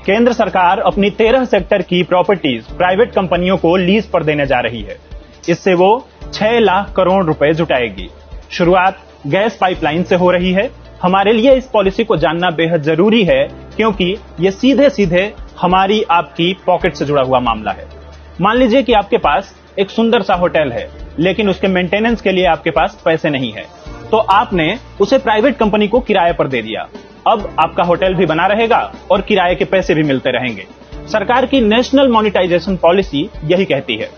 केंद्र सरकार अपनी 13 सेक्टर की प्रॉपर्टीज प्राइवेट कंपनियों को लीज पर देने जा रही है। इससे वो 6 लाख करोड़ रुपए जुटाएगी। शुरुआत गैस पाइपलाइन से हो रही है। हमारे लिए इस पॉलिसी को जानना बेहद जरूरी है, क्योंकि ये सीधे सीधे हमारी आपकी पॉकेट से जुड़ा हुआ मामला है। मान लीजिए कि आपके पास एक सुंदर सा होटल है, लेकिन उसके मेंटेनेंस के लिए आपके पास पैसे नहीं है, तो आपने उसे प्राइवेट कंपनी को किराए पर दे दिया। अब आपका होटल भी बना रहेगा और किराए के पैसे भी मिलते रहेंगे। सरकार की नेशनल मोनेटाइजेशन पॉलिसी यही कहती है।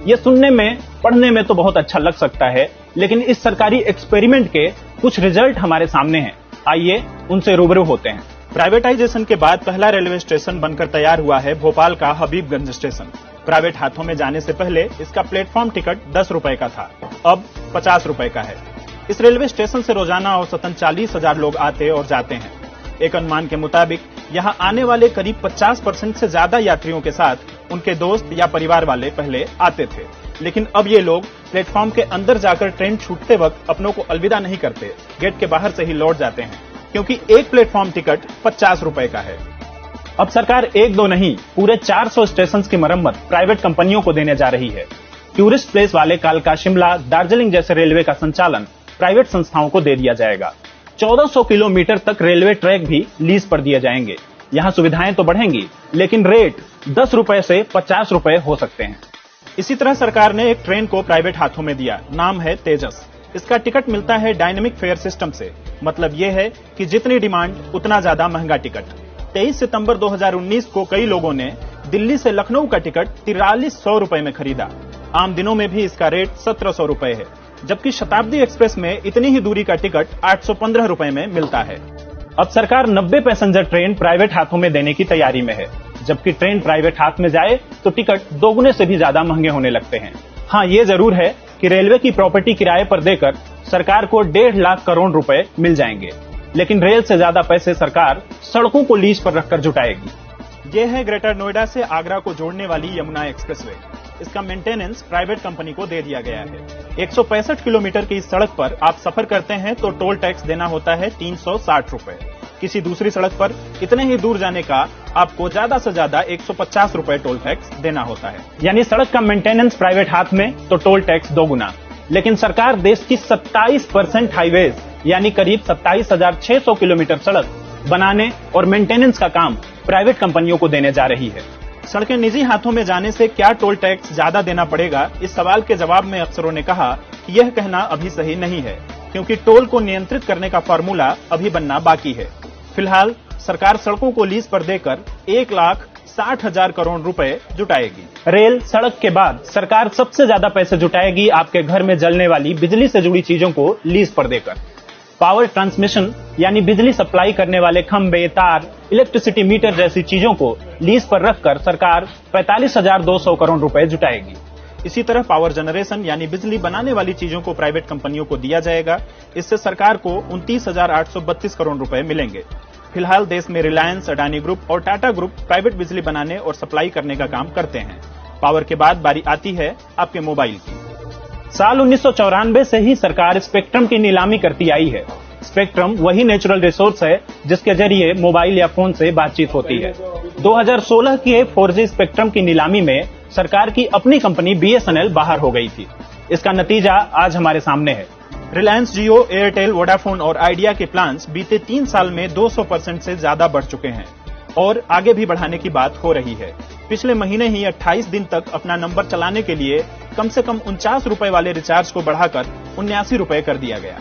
ये सुनने में पढ़ने में तो बहुत अच्छा लग सकता है, लेकिन इस सरकारी एक्सपेरिमेंट के कुछ रिजल्ट हमारे सामने हैं। आइए उनसे रूबरू होते हैं। प्राइवेटाइजेशन के बाद पहला रेलवे स्टेशन बनकर तैयार हुआ है भोपाल का हबीबगंज स्टेशन। प्राइवेट हाथों में जाने से पहले इसका प्लेटफॉर्म टिकट 10 रुपए का था, अब 50 रुपए का है। इस रेलवे स्टेशन से रोजाना औसतन 40,000 लोग आते और जाते हैं। एक अनुमान के मुताबिक यहाँ आने वाले करीब 50% से ज्यादा यात्रियों के साथ उनके दोस्त या परिवार वाले पहले आते थे, लेकिन अब ये लोग प्लेटफॉर्म के अंदर जाकर ट्रेन छूटते वक्त अपनों को अलविदा नहीं करते, गेट के बाहर से ही लौट जाते हैं, क्योंकि एक प्लेटफॉर्म टिकट 50 रुपए का है। अब सरकार एक दो नहीं, पूरे 400 स्टेशन की मरम्मत प्राइवेट कंपनियों को देने जा रही है। टूरिस्ट प्लेस वाले कालका, शिमला, दार्जिलिंग जैसे रेलवे का संचालन प्राइवेट संस्थाओं को दे दिया जाएगा। 1400 किलोमीटर तक रेलवे ट्रैक भी लीज पर दिए जाएंगे। यहाँ सुविधाएं तो बढ़ेंगी, लेकिन रेट 10 रुपए से 50 रुपए हो सकते हैं। इसी तरह सरकार ने एक ट्रेन को प्राइवेट हाथों में दिया, नाम है तेजस। इसका टिकट मिलता है डायनेमिक फेयर सिस्टम से। मतलब ये है कि जितनी डिमांड उतना ज्यादा महंगा टिकट। 23 सितंबर 2019 को कई लोगों ने दिल्ली से लखनऊ का टिकट 4300 रुपए में खरीदा। आम दिनों में भी इसका रेट 1700 रुपए है, जबकि शताब्दी एक्सप्रेस में इतनी ही दूरी का टिकट 815 रुपए में मिलता है। अब सरकार 90 पैसेंजर ट्रेन प्राइवेट हाथों में देने की तैयारी में है। जबकि ट्रेन प्राइवेट हाथ में जाए तो टिकट दोगुने से भी ज्यादा महंगे होने लगते हैं। हाँ, ये जरूर है कि रेलवे की प्रॉपर्टी किराए पर देकर सरकार को 1.5 लाख करोड़ रुपए मिल जाएंगे, लेकिन रेल से ज्यादा पैसे सरकार सड़कों को लीज पर रखकर जुटाएगी। ये है ग्रेटर नोएडा से आगरा को जोड़ने वाली यमुना एक्सप्रेसवे। इसका मेंटेनेंस प्राइवेट कंपनी को दे दिया गया है। 165 किलोमीटर की इस सड़क पर आप सफर करते हैं तो टोल टैक्स देना होता है 360 रुपए। किसी दूसरी सड़क पर इतने ही दूर जाने का आपको ज्यादा से ज्यादा 150 रुपए टोल टैक्स देना होता है। यानी सड़क का मेंटेनेंस प्राइवेट हाथ में तो टोल टैक्स दोगुना। लेकिन सरकार देश की 27% हाईवेज यानी करीब 27,600 किलोमीटर सड़क बनाने और मेंटेनेंस का काम प्राइवेट कंपनियों को देने जा रही है। सड़कें निजी हाथों में जाने से क्या टोल टैक्स ज्यादा देना पड़ेगा, इस सवाल के जवाब में अफसरों ने कहा कि यह कहना अभी सही नहीं है, क्योंकि टोल को नियंत्रित करने का फार्मूला अभी बनना बाकी है। फिलहाल सरकार सड़कों को लीज पर देकर 1,60,000 करोड़ रुपए जुटाएगी। रेल सड़क के बाद सरकार सबसे ज्यादा पैसे जुटाएगी आपके घर में जलने वाली बिजली से जुड़ी चीजों को लीज पर देकर। पावर ट्रांसमिशन यानी बिजली सप्लाई करने वाले खंबे, तार, इलेक्ट्रिसिटी मीटर जैसी चीजों को लीज पर रखकर सरकार 45,200 करोड़ रुपए जुटाएगी। इसी तरह पावर जनरेशन यानी बिजली बनाने वाली चीजों को प्राइवेट कंपनियों को दिया जाएगा। इससे सरकार को 29,832 करोड़ रुपए मिलेंगे। फिलहाल देश में रिलायंस, अडानी ग्रुप और टाटा ग्रुप प्राइवेट बिजली बनाने और सप्लाई करने का काम करते हैं। पावर के बाद बारी आती है आपके मोबाइल की। साल 1994 से ही सरकार स्पेक्ट्रम की नीलामी करती आई है। स्पेक्ट्रम वही नेचुरल रिसोर्स है जिसके जरिए मोबाइल या फोन से बातचीत होती है। 2016 की 4G स्पेक्ट्रम की नीलामी में सरकार की अपनी कंपनी BSNL बाहर हो गई थी। इसका नतीजा आज हमारे सामने है। रिलायंस जियो, एयरटेल, वोडाफोन और आइडिया के प्लान्स बीते 3 साल में 200% से ज्यादा बढ़ चुके हैं और आगे भी बढ़ाने की बात हो रही है। पिछले महीने ही 28 दिन तक अपना नंबर चलाने के लिए कम से कम 49 रुपए वाले रिचार्ज को बढ़ाकर 79 रुपए कर दिया गया।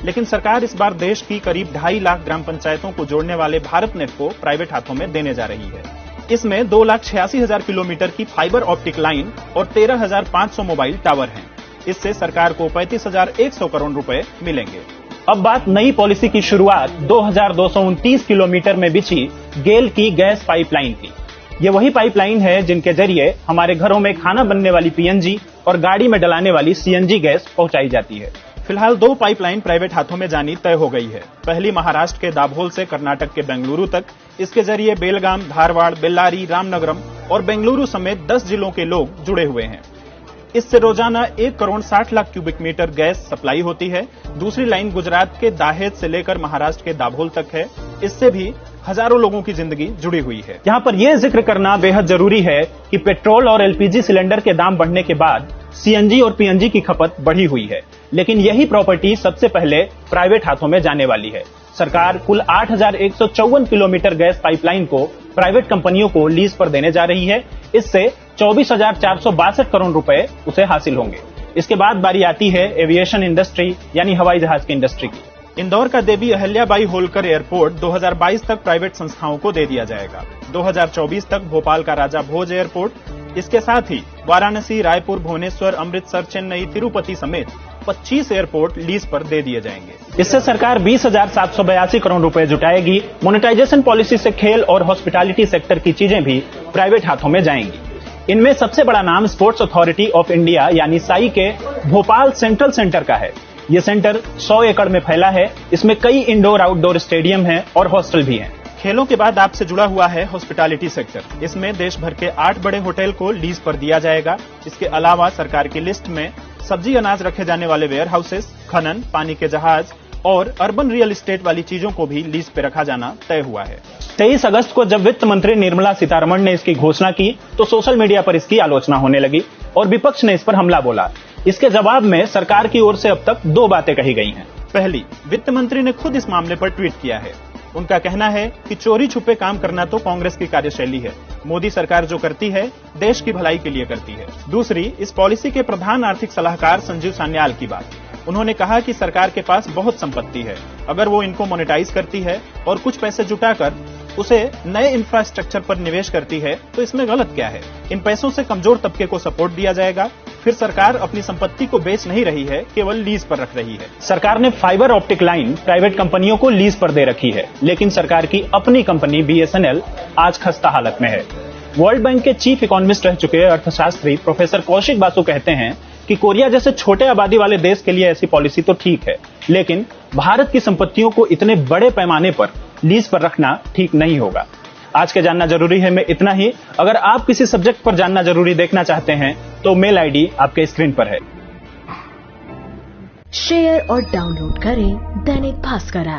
लेकिन सरकार इस बार देश की करीब 2.5 लाख ग्राम पंचायतों को जोड़ने वाले भारत नेट को प्राइवेट हाथों में देने जा रही है। इसमें 2,86,000 किलोमीटर की फाइबर ऑप्टिक लाइन और 13,500 मोबाइल टावर हैं। इससे सरकार को 35,100 करोड़ रुपए मिलेंगे। अब बात नई पॉलिसी की शुरुआत 2,229 किलोमीटर में बिछी गेल की गैस पाइपलाइन की। ये वही पाइपलाइन है जिनके जरिए हमारे घरों में खाना बनने वाली PNG और गाड़ी में डलाने वाली CNG गैस पहुंचाई जाती है। फिलहाल 2 पाइपलाइन प्राइवेट हाथों में जानी तय हो गई है। पहली महाराष्ट्र के दाभोल से कर्नाटक के बेंगलुरु तक। इसके जरिए बेलगाम, धारवाड़, बेल्लारी, रामनगरम और बेंगलुरु समेत 10 जिलों के लोग जुड़े हुए हैं। इससे रोजाना 1 crore 60 lakh cubic metre gas supply होती है। दूसरी लाइन गुजरात के दाहेद से लेकर महाराष्ट्र के दाभोल तक है। इससे भी हजारों लोगों की जिंदगी जुड़ी हुई है। यहाँ पर यह जिक्र करना बेहद जरूरी है कि पेट्रोल और एलपीजी सिलेंडर के दाम बढ़ने के बाद सीएनजी और पीएनजी की खपत बढ़ी हुई है, लेकिन यही प्रॉपर्टी सबसे पहले प्राइवेट हाथों में जाने वाली है। सरकार कुल 8,154 किलोमीटर गैस पाइपलाइन को प्राइवेट कंपनियों को लीज पर देने जा रही है। इससे 24,462 करोड़ रुपए उसे हासिल होंगे। इसके बाद बारी आती है एविएशन इंडस्ट्री यानी हवाई जहाज की इंडस्ट्री की। इंदौर का देवी अहिल्याबाई होलकर एयरपोर्ट 2022 तक प्राइवेट संस्थाओं को दे दिया जाएगा। 2024 तक भोपाल का राजा भोज एयरपोर्ट, इसके साथ ही वाराणसी, रायपुर, भुवनेश्वर, अमृतसर, चेन्नई, तिरुपति समेत 25 एयरपोर्ट लीज पर दे दिए जाएंगे। इससे सरकार 20,782 करोड़ रुपए जुटाएगी। मोनेटाइजेशन पॉलिसी से खेल और हॉस्पिटैलिटी सेक्टर की चीजें भी प्राइवेट हाथों में जाएंगी। इनमें सबसे बड़ा नाम स्पोर्ट्स अथॉरिटी ऑफ इंडिया यानी साई के भोपाल सेंट्रल सेंटर का है। ये सेंटर 100 एकड़ में फैला है। इसमें कई इंडोर आउटडोर स्टेडियम हैं और हॉस्टल भी हैं। खेलों के बाद आपसे जुड़ा हुआ है हॉस्पिटैलिटी सेक्टर। इसमें देश भर के 8 बड़े होटल को लीज पर दिया जाएगा। इसके अलावा सरकार की लिस्ट में सब्जी अनाज रखे जाने वाले वेयर हाउसेस, खनन, पानी के जहाज और अर्बन रियल एस्टेट वाली चीजों को भी लीज पे रखा जाना तय हुआ है। 23 अगस्त को जब वित्त मंत्री निर्मला सीतारमण ने इसकी घोषणा की तो सोशल मीडिया पर इसकी आलोचना होने लगी और विपक्ष ने इस पर हमला बोला। इसके जवाब में सरकार की ओर से अब तक 2 बातें कही गई हैं। पहली, वित्त मंत्री ने खुद इस मामले पर ट्वीट किया है। उनका कहना है कि चोरी छुपे काम करना तो कांग्रेस की कार्यशैली है। मोदी सरकार जो करती है देश की भलाई के लिए करती है। दूसरी, इस पॉलिसी के प्रधान आर्थिक सलाहकार संजीव सान्याल की बात। उन्होंने कहा कि सरकार के पास बहुत संपत्ति है, अगर वो इनको मोनेटाइज करती है और कुछ पैसे जुटाकर उसे नए इंफ्रास्ट्रक्चर पर निवेश करती है तो इसमें गलत क्या है। इन पैसों से कमजोर तबके को सपोर्ट दिया जाएगा। फिर सरकार अपनी संपत्ति को बेच नहीं रही है, केवल लीज पर रख रही है। सरकार ने फाइबर ऑप्टिक लाइन प्राइवेट कंपनियों को लीज पर दे रखी है, लेकिन सरकार की अपनी कंपनी बीएसएनएल आज खस्ता हालत में है। वर्ल्ड बैंक के चीफ इकोनॉमिस्ट रह चुके अर्थशास्त्री प्रोफेसर कौशिक बासु कहते हैं कि कोरिया जैसे छोटे आबादी वाले देश के लिए ऐसी पॉलिसी तो ठीक है, लेकिन भारत की संपत्तियों को इतने बड़े पैमाने पर लीज पर रखना ठीक नहीं होगा। आज के जानना जरूरी है में इतना ही। अगर आप किसी सब्जेक्ट पर जानना जरूरी देखना चाहते हैं तो मेल आईडी आपके स्क्रीन पर है। शेयर और डाउनलोड करें दैनिक भास्कर ऐप।